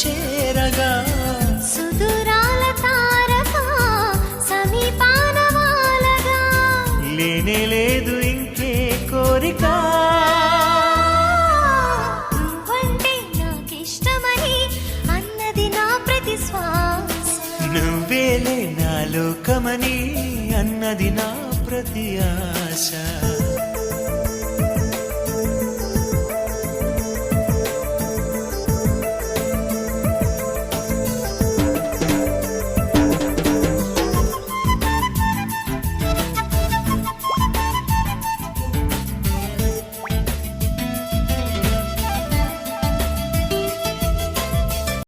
చేరగా సుదూరాల తారక సమీపాన వాలగా లేనే లేదు ఇంకే కోరిక నువ్వంటే నాకిష్టమని అన్నది నా ప్రతి శ్వాస నువ్వేలే నా లోకమని అన్నది నా ప్రతి ఆశ